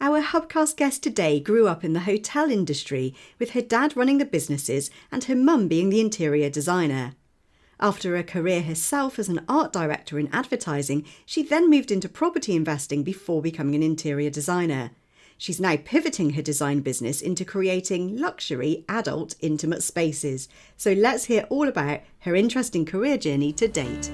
Our HubCast guest today grew up in the hotel industry, with her dad running the businesses and her mum being the interior designer. After a career herself as an art director in advertising, she then moved into property investing before becoming an interior designer. She's now pivoting her design business into creating luxury, adult, intimate spaces. So let's hear all about her interesting career journey to date.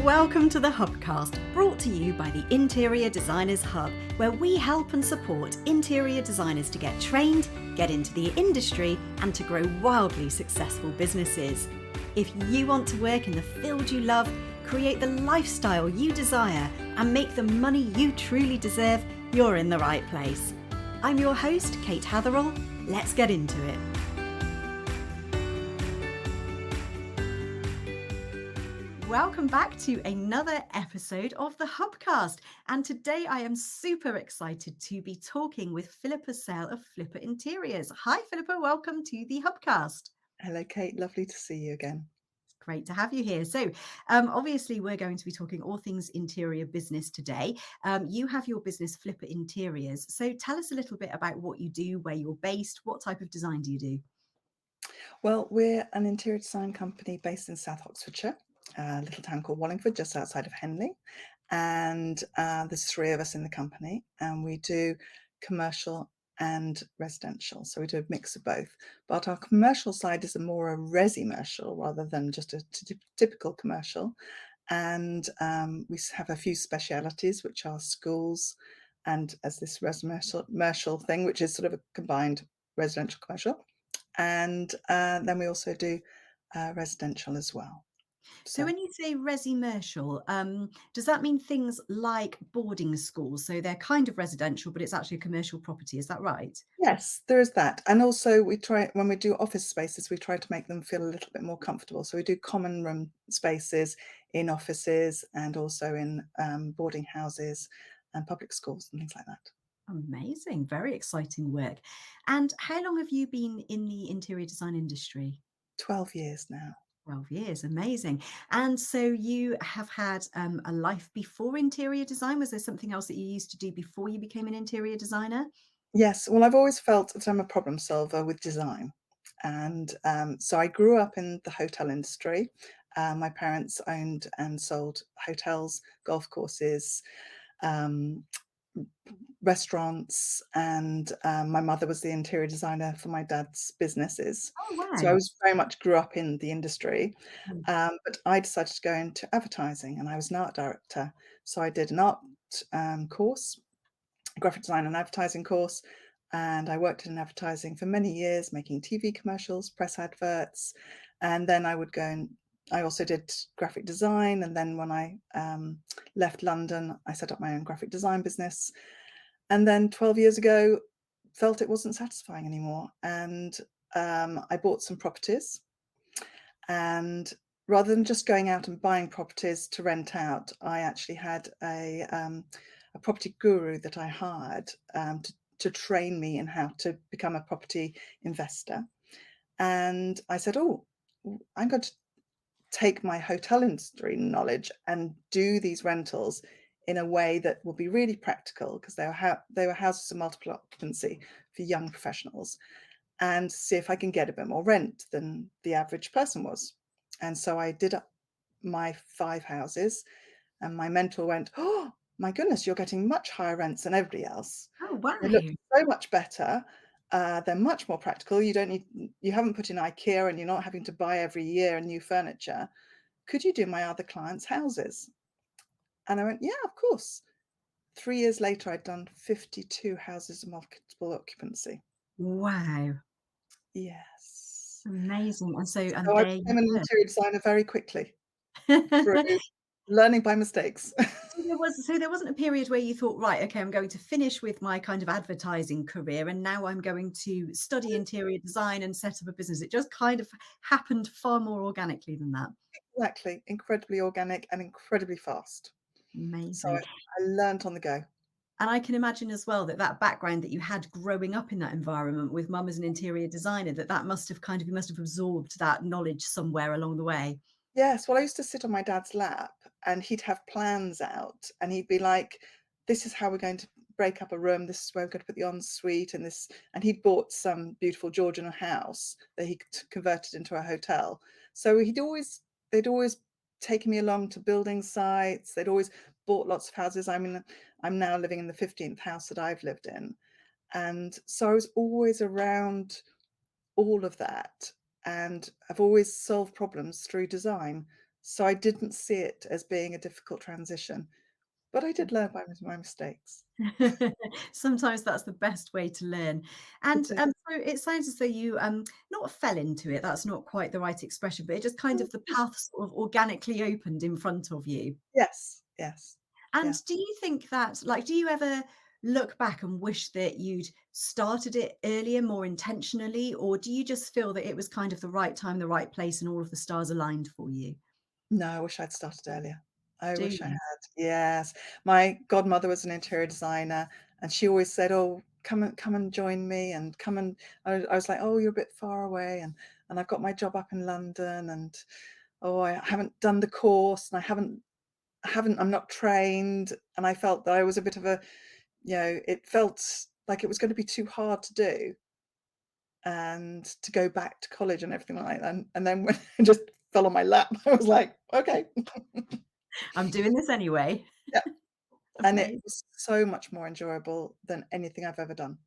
Welcome to the HubCast, brought to you by the Interior Designers Hub, where we help and support interior designers to get trained, get into the industry, and to grow wildly successful businesses. If you want to work in the field you love, create the lifestyle you desire, and make the money you truly deserve, you're in the right place. I'm your host, Kate Hatherall. Let's get into it. Welcome back to another episode of the HubCast. And today I am super excited to be talking with Philippa Sale of Philippa Interiors. Hi, Philippa. Welcome to the HubCast. Hello, Kate. Lovely to see you again. Great to have you here. So obviously we're going to be talking all things interior business today. You have your business Philippa Interiors. So tell us a little bit about what you do, where you're based, what type of design do you do? Well, we're an interior design company based in South Oxfordshire, a little town called Wallingford, just outside of Henley. And there's three of us in the company, and we do commercial and residential. So we do a mix of both. But our commercial side is more a resimercial rather than just a typical commercial. And we have a few specialities, which are schools and as this resimercial thing, which is sort of a combined residential commercial. And then we also do residential as well. So when you say resimercial, does that mean things like boarding schools? So they're kind of residential, but it's actually a commercial property. Is that right? Yes, there is that. And also we try, when we do office spaces, we try to make them feel a little bit more comfortable. So we do common room spaces in offices and also in boarding houses and public schools and things like that. Amazing. Very exciting work. And how long have you been in the interior design industry? 12 years now. 12 years. Amazing. And so you have had a life before interior design. Was there something else that you used to do before you became an interior designer? Yes, well, I've always felt that I'm a problem solver with design. And so I grew up in the hotel industry. My parents owned and sold hotels, golf courses, um, restaurants, and my mother was the interior designer for my dad's businesses. Oh, So I wow. was very much grew up in the industry, Mm. but I decided to go into advertising, and I was an art director. So I did an art course, graphic design and advertising course, and I worked in advertising for many years, making TV commercials, press adverts, and then I would go and I also did graphic design. And then when I left London, I set up my own graphic design business. And then 12 years ago, felt it wasn't satisfying anymore, and I bought some properties. And rather than just going out and buying properties to rent out, I actually had a property guru that I hired to train me in how to become a property investor. And I said, oh, I'm going to take my hotel industry knowledge and do these rentals in a way that will be really practical, because they were houses of multiple occupancy for young professionals, and see if I can get a bit more rent than the average person was. And so I did up my 5 houses, and my mentor went, oh my goodness, you're getting much higher rents than everybody else. Oh, wow. They look so much better. They're much more practical. You haven't put in IKEA, and you're not having to buy every year new furniture. Could you do my other clients' houses? And I went, yeah, of course. 3 years later, I'd done 52 houses of multiple occupancy. Wow. Yes. Amazing. And So I there you became an were. interior designer very quickly through learning by mistakes. So there wasn't a period where you thought, right, okay, I'm going to finish with my kind of advertising career and now I'm going to study interior design and set up a business. It just kind of happened far more organically than that. Exactly. Incredibly organic and incredibly fast. So Amazing. I learned on the go. And I can imagine as well that that background that you had growing up in that environment with mum as an interior designer, that must have you must have absorbed that knowledge somewhere along the way. Yes, well, I used to sit on my dad's lap and he'd have plans out and he'd be like, "This is how we're going to break up a room. This is where we're going to put the ensuite and this." And he'd bought some beautiful Georgian house that he converted into a hotel. So they'd always taken me along to building sites. They'd always bought lots of houses. I mean, I'm now living in the 15th house that I've lived in. And so I was always around all of that, and I've always solved problems through design. So I didn't see it as being a difficult transition, but I did learn by my mistakes. Sometimes that's the best way to learn. It And, is. so it sounds as though you, not fell into it, that's not quite the right expression, but it just kind of the path sort of organically opened in front of you. Yes, yes, And yeah. do you think that like, do you ever look back and wish that you'd started it earlier, more intentionally, or do you just feel that it was kind of the right time, the right place, and all of the stars aligned for you? No, I wish I'd started earlier. I Do wish I you? had. Yes. My godmother was an interior designer and she always said, "Oh, come and join me and come and." I was like, "Oh, you're a bit far away and I've got my job up in London and oh, I haven't done the course and I'm not trained." And I felt that I was a bit of a, it felt like it was going to be too hard to do and to go back to college and everything like that. And then when it just fell on my lap, I was like, okay. I'm doing this anyway. Yeah. And it Amazing. was so much more enjoyable than anything I've ever done.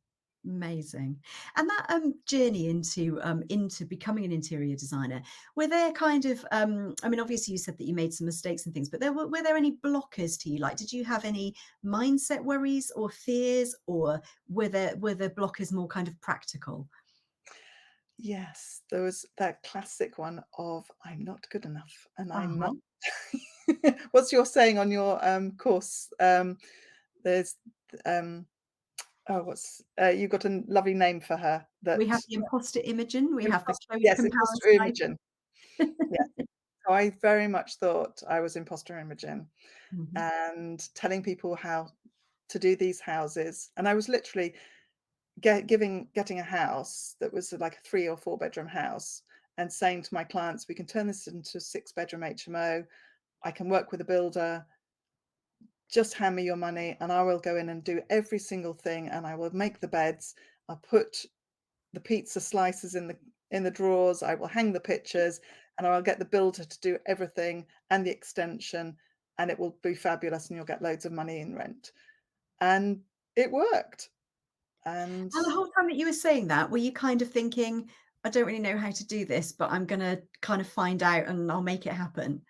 Amazing. And that journey into becoming an interior designer, were there kind of I mean, obviously you said that you made some mistakes and things, but were there any blockers to you? Like, did you have any mindset worries or fears, or were the blockers more kind of practical? Yes, there was that classic one of I'm not good enough and I'm not. Uh-huh. What's your saying on your course? There's um oh, what's you've got a lovely name for her We have that the imposter Imogen, we have the imposter, clothes yes, imposter comparison. Imogen. Yeah. So I very much thought I was imposter Imogen Mhm. and telling people how to do these houses. And I was literally getting a house that was like a 3 or 4 bedroom house and saying to my clients, we can turn this into a 6 bedroom HMO. I can work with a builder. Just hand me your money and I will go in and do every single thing. And I will make the beds. I'll put the pizza slices in the drawers. I will hang the pictures and I'll get the builder to do everything and the extension and it will be fabulous and you'll get loads of money in rent. And it worked. And And the whole time that you were saying that, were you kind of thinking, "I don't really know how to do this, but I'm gonna kind of find out and I'll make it happen"?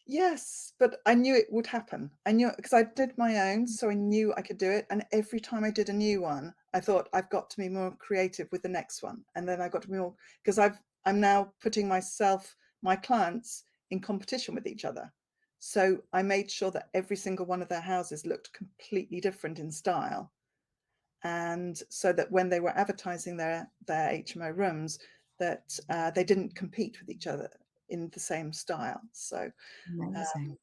yes, but I knew it would happen. I knew it because I did my own, so I knew I could do it. And every time I did a new one, I thought I've got to be more creative with the next one. And then I got to be more because I'm now putting my clients in competition with each other. So I made sure that every single one of their houses looked completely different in style. And so that when they were advertising their HMO rooms, that they didn't compete with each other in the same style. So Amazing.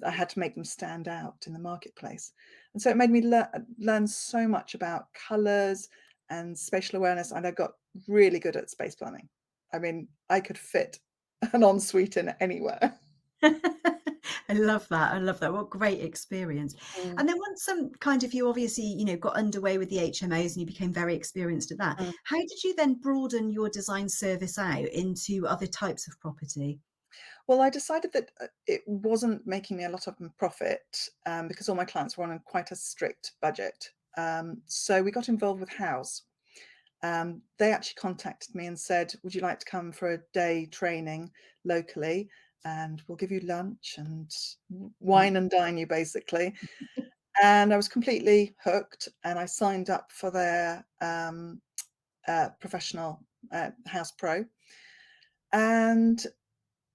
I had to make them stand out in the marketplace. And so it made me learn so much about colours and spatial awareness. And I got really good at space planning. I mean, I could fit an ensuite in anywhere. I love that, I love that. What great experience. Mm, And then once some kind of you obviously, got underway with the HMOs and you became very experienced at that, mm. how did you then broaden your design service out into other types of property? Well, I decided that it wasn't making me a lot of profit because all my clients were on quite a strict budget. So we got involved with House. They actually contacted me and said, "Would you like to come for a day training locally? And we'll give you lunch and Mm. wine and dine you, basically." And I was completely hooked, and I signed up for their professional House Pro, and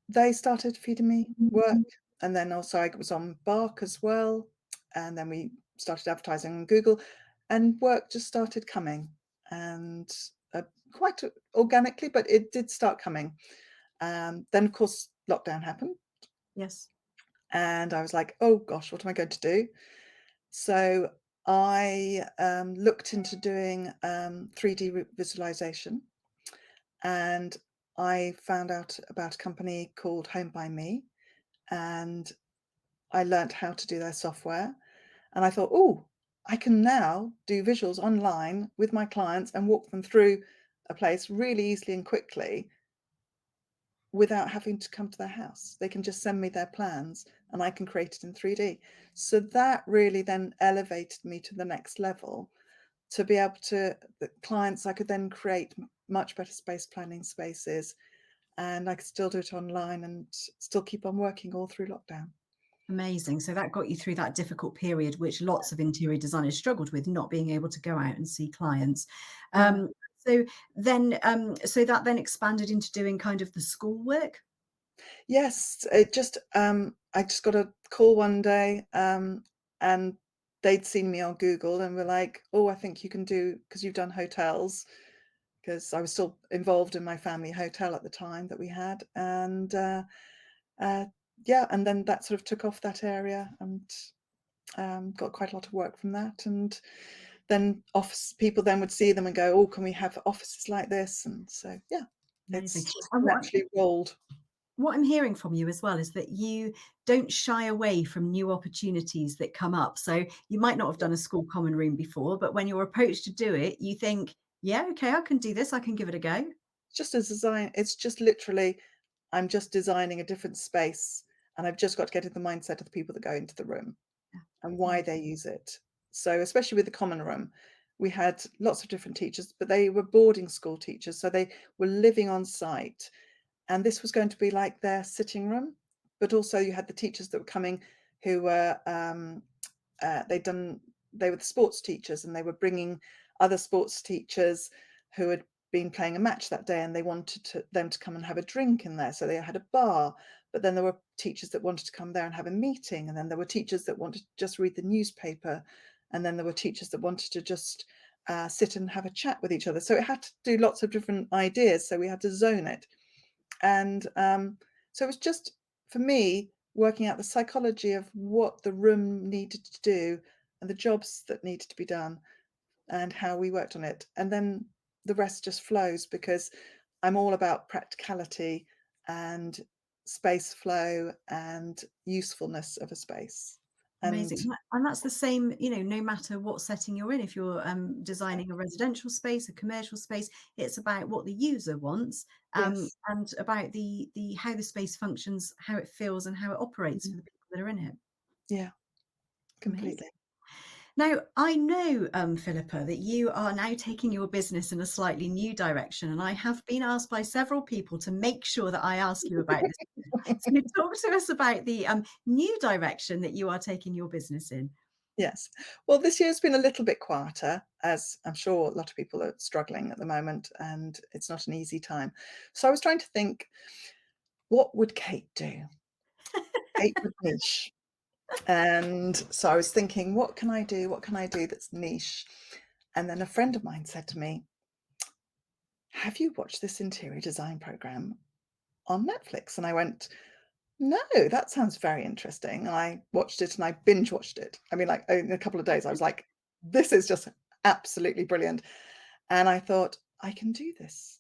they started feeding me work. And then also I was on Bark as well, and then we started advertising on Google, and work just started coming, and quite organically, but it did start coming. Then, of course, lockdown happened, Yes. and I was like, "Oh gosh, what am I going to do?" So I looked into doing 3D visualization, and I found out about a company called Home by Me, and I learnt how to do their software. And I thought, oh, I can now do visuals online with my clients and walk them through a place really easily and quickly without having to come to their house. They can just send me their plans and I can create it in 3D. So that really then elevated me to the next level, to be able to, the clients, I could then create much better space planning spaces, and I could still do it online and still keep on working all through lockdown. Amazing. So that got you through that difficult period, which lots of interior designers struggled with, not being able to go out and see clients. Yeah. So then, so that then expanded into doing kind of the schoolwork. Yes, it just, I just got a call one day, and they'd seen me on Google and were like, "Oh, I think you can do, because you've done hotels." Because I was still involved in my family hotel at the time that we had, and, uh, yeah, and then that sort of took off that area, and, got quite a lot of work from that, and then office people then would see them and go, "Oh, can we have offices like this?" And so, yeah, Amazing. it's just And naturally rolled. what I'm hearing from you as well is that you don't shy away from new opportunities that come up. So you might not have done a school common room before, but when you're approached to do it, you think, yeah, okay, I can do this. I can give it a go. Just a design, it's just literally, I'm just designing a different space, and I've just got to get into the mindset of the people that go into the room Yeah. and why Amazing. they use it. So, especially with the common room, we had lots of different teachers, but they were boarding school teachers, so they were living on site, and this was going to be like their sitting room. But also, you had the teachers that were coming who were, they'd done, they were the sports teachers, and they were bringing other sports teachers who had been playing a match that day, and they wanted them to come and have a drink in there, so they had a bar. But then there were teachers that wanted to come there and have a meeting, and then there were teachers that wanted to just read the newspaper, and then there were teachers that wanted to just sit and have a chat with each other. So it had to do lots of different ideas, so we had to zone it. And so it was just, for me, working out the psychology of what the room needed to do and the jobs that needed to be done and how we worked on it. And then the rest just flows, because I'm all about practicality and space flow and usefulness of a space. And Amazing. And that's the same, no matter what setting you're in. If you're designing a residential space, a commercial space, it's about what the user wants, yes, and about the how the space functions, how it feels, and how it operates mhm, for the people that are in it. yeah, Amazing. completely. Now, I know, Philippa, that you are now taking your business in a slightly new direction, and I have been asked by several people to make sure that I ask you about this. So, talk to us about the new direction that you are taking your business in. Yes. Well, this year's been a little bit quieter, as I'm sure a lot of people are struggling at the moment, and it's not an easy time. So I was trying to think, what would Kate do? Kate would niche. And so I was thinking, what can I do? What can I do that's niche? And then a friend of mine said to me, "Have you watched this interior design program on Netflix?" And I went, "No, that sounds very interesting." And I watched it and I binge watched it. I mean, like in a couple of days, I was like, "This is just absolutely brilliant." And I thought, I can do this.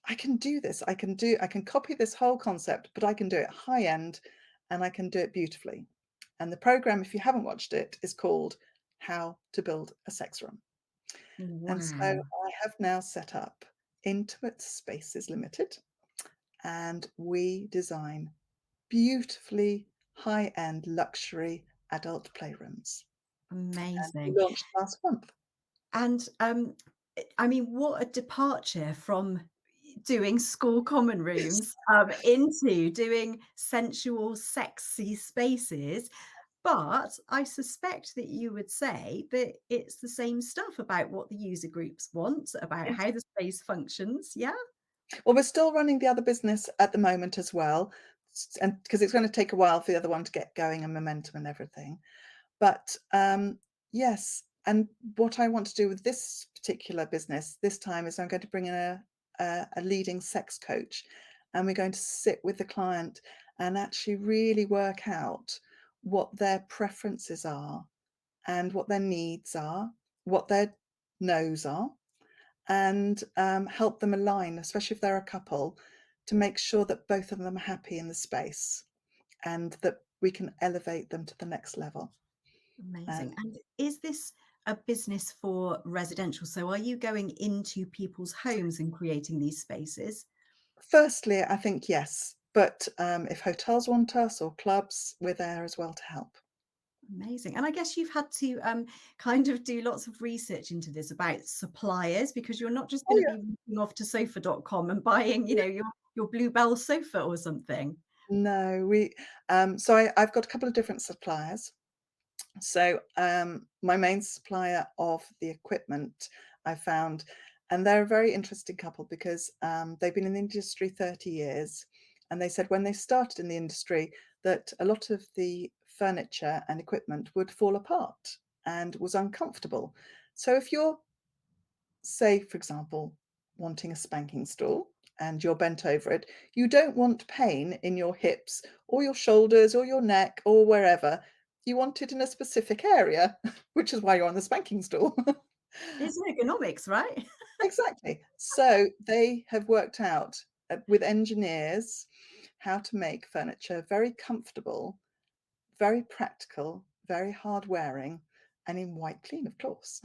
I can do this. I can copy this whole concept, but I can do it high end and I can do it beautifully. And the program, if you haven't watched it, is called How to Build a Sex Room. And so Wow. I have now set up Intimate Spaces Limited, and we design beautifully high end luxury adult playrooms. And we Amazing. launched last month. And I mean, what a departure from doing school common Yes. rooms into doing sensual, sexy spaces. But I suspect that you would say that it's the same stuff about what the user groups want, about Yes. how the space functions. Yeah. Well, we're still running the other business at the moment as well, and because it's going to take a while for the other one to get going and momentum and everything. But yes, and what I want to do with this particular business this time is I'm going to bring in a leading sex coach, and we're going to sit with the client and actually really work out what their preferences are and what their needs are, what their no's are, and help them align, especially if they're a couple, to make sure that both of them are happy in the space and that we can elevate them to the next level. Amazing. And And is this a business for residential? So are you going into people's homes and creating these spaces? firstly, I think yes, but if hotels want us or clubs, we're there as well to help. Amazing. And I guess you've had to kind of do lots of research into this about suppliers, because you're not just Oh going to yeah. be walking off to sofa.com and buying, your Bluebell sofa or something. No, I've got a couple of different suppliers. So, my main supplier of the equipment I found, and they're a very interesting couple because they've been in the industry 30 years. And they said when they started in the industry that a lot of the furniture and equipment would fall apart and was uncomfortable. So, if you're, say, for example, wanting a spanking stool and you're bent over it, you don't want pain in your hips or your shoulders or your neck or wherever. You want it in a specific area, which is why you're on the spanking stool. It's ergonomics, right? Exactly. So they have worked out with engineers how to make furniture very comfortable, very practical, very hard wearing, and in white clean, of course.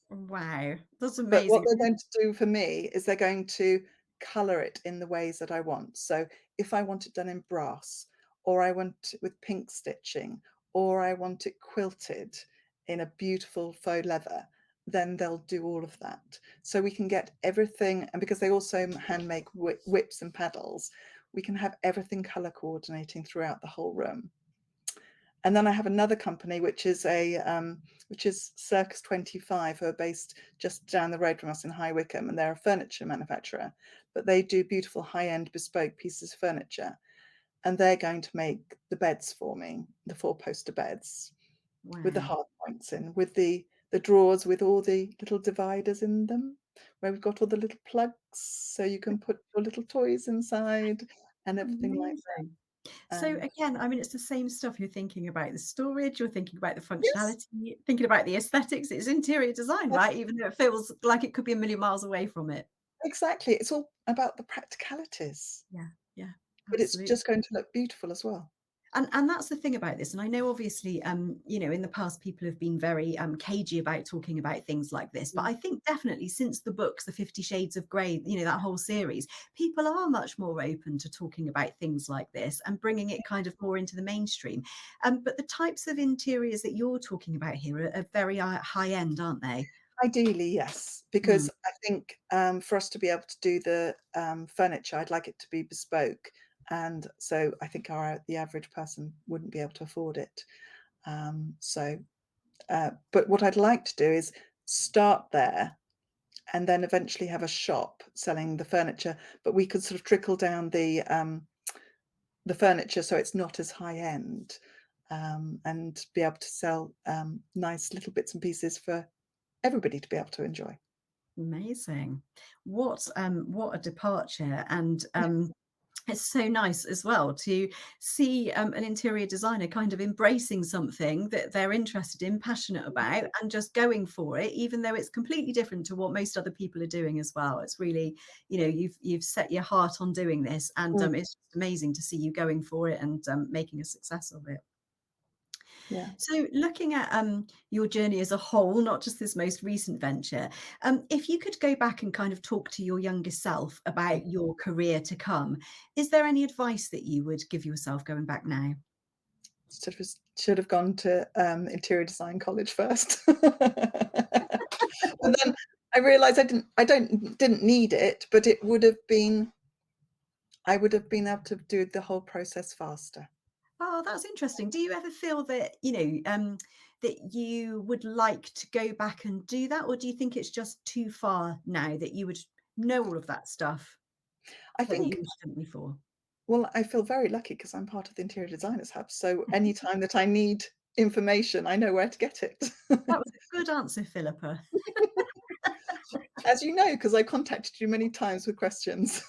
Wow, that's But what amazing. they're going to do for me is they're going to colour it in the ways that I want. So if I want it done in brass, or I want it with pink stitching, or I want it quilted in a beautiful faux leather, then they'll do all of that. So we can get everything, and because they also hand make whips and paddles, we can have everything colour coordinating throughout the whole room. And then I have another company which is Circus 25, who are based just down the road from us in High Wycombe, and they're a furniture manufacturer, but they do beautiful high-end bespoke pieces of furniture, and they're going to make the beds for me, the four-poster beds with the Wow. hard points in, with the drawers with all the little dividers in them, where we've got all the little plugs so you can put your little toys inside and everything like Amazing. that. So And again, I mean, it's the same stuff. You're thinking about the storage, you're thinking about the yes, functionality, thinking about the aesthetics. It's interior design, that's right? Even though it feels like it could be a million miles away from it. exactly. It's all about the practicalities, Yeah, yeah, but it's absolutely. just going to look beautiful as well. And that's the thing about this. And I know obviously, in the past people have been very cagey about talking about things like this. But Mm. I think definitely since the books, the 50 Shades of Grey, that whole series, people are much more open to talking about things like this and bringing it kind of more into the mainstream. But the types of interiors that you're talking about here are very high end, aren't they? Ideally, yes, Mm, because I think for us to be able to do the furniture, I'd like it to be bespoke, and so I think the average person wouldn't be able to afford it. But what I'd like to do is start there and then eventually have a shop selling the furniture, but we could sort of trickle down the furniture so it's not as high end, and be able to sell nice little bits and pieces for everybody to be able to enjoy. amazing. What a departure. And it's so nice as well to see an interior designer kind of embracing something that they're interested in, passionate about, and just going for it, even though it's completely different to what most other people are doing as well. It's really, you've set your heart on doing this, and Mm, it's just amazing to see you going for it and making a success of it. yeah. So, looking at your journey as a whole, not just this most recent venture, if you could go back and kind of talk to your younger self about your career to come, is there any advice that you would give yourself going back now? Should have gone to interior design college first. But then I realized I didn't need it, but it would have been I would have been able to do the whole process faster. Oh, that's interesting. Do you ever feel that, that you would like to go back and do that? Or do you think it's just too far now that you would know all of that stuff, I but that you think, wish didn't before? well, I feel very lucky because I'm part of the Interior Designers Hub, so anytime that I need information, I know where to get it. That was a good answer, Philippa. As you know, because I contacted you many times with questions.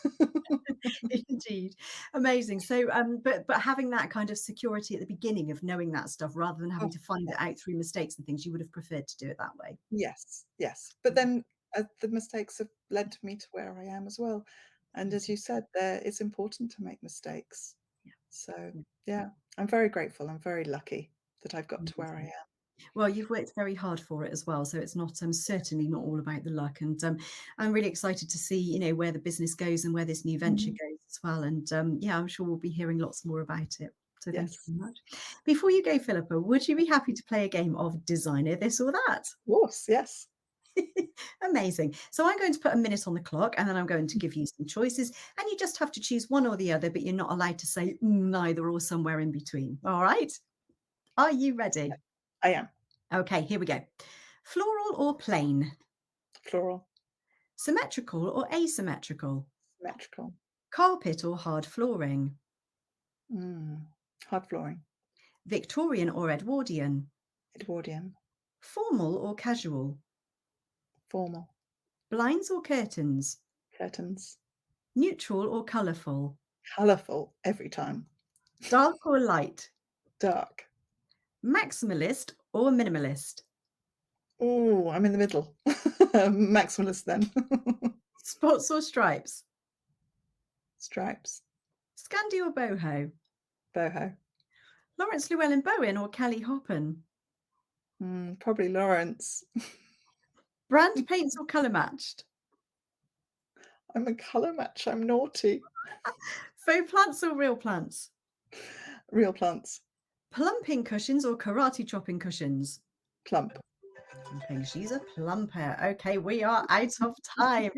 Indeed. Amazing. So, but having that kind of security at the beginning of knowing that stuff rather than having Oh, to find yeah. it out through mistakes and things, you would have preferred to do it that way. Yes, yes. But Mm. then, the mistakes have led me to where I am as well. And as you said, it's important to make mistakes. Yeah. So, Yeah. yeah, I'm very grateful. I'm very lucky that I've got to where I Amazing. am. Well, you've worked very hard for it as well, so it's not certainly not all about the luck. And I'm really excited to see, where the business goes and where this new venture Mhm. goes as well. And yeah, I'm sure we'll be hearing lots more about it. So thank you Yes, very much. Before you go, Philippa, would you be happy to play a game of designer this or that? of course, yes. Amazing. So I'm going to put a minute on the clock and then I'm going to give you some choices and you just have to choose one or the other, but you're not allowed to say neither or somewhere in between. All right. Are you ready? I am. Okay, here we go. Floral or plain? Floral, Symmetrical or asymmetrical? symmetrical, Carpet or hard flooring? hard flooring, Victorian or Edwardian? Edwardian, Formal or casual? formal, Blinds or curtains? curtains, Neutral or colourful? colourful every time, Dark or light? dark. Maximalist or minimalist? Oh, I'm in the middle. Maximalist then. Spots or stripes? Stripes, Scandi or boho? boho. Lawrence Llewellyn Bowen or Callie Hoppen? Probably Lawrence. Brand paints or colour matched? I'm a colour match. I'm naughty. Faux plants or real plants? Real plants, Plumping cushions or karate chopping cushions? plump. Plumping. She's a plumper. Okay, we are out of time.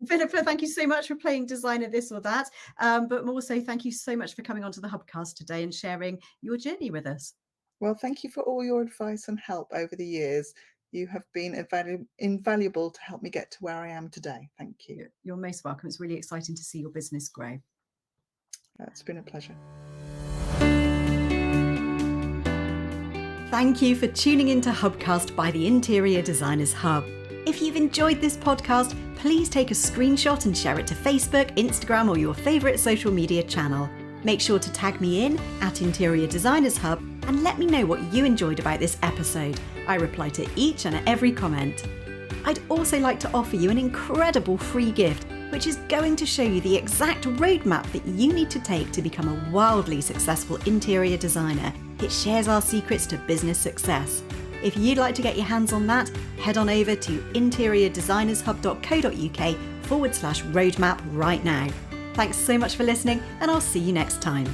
Philippa, thank you so much for playing designer this or that. But more so, thank you so much for coming onto the HubCast today and sharing your journey with us. Well, thank you for all your advice and help over the years. You have been invaluable to help me get to where I am today. Thank you. You're most welcome. It's really exciting to see your business grow. It's been a pleasure. Thank you for tuning into HubCast by the Interior Designers Hub. If you've enjoyed this podcast, please take a screenshot and share it to Facebook, Instagram, or your favourite social media channel. Make sure to tag me in at Interior Designers Hub and let me know what you enjoyed about this episode. I reply to each and every comment. I'd also like to offer you an incredible free gift, which is going to show you the exact roadmap that you need to take to become a wildly successful interior designer. It shares our secrets to business success. If you'd like to get your hands on that, head on over to interiordesignershub.co.uk/roadmap right now. Thanks so much for listening, and I'll see you next time.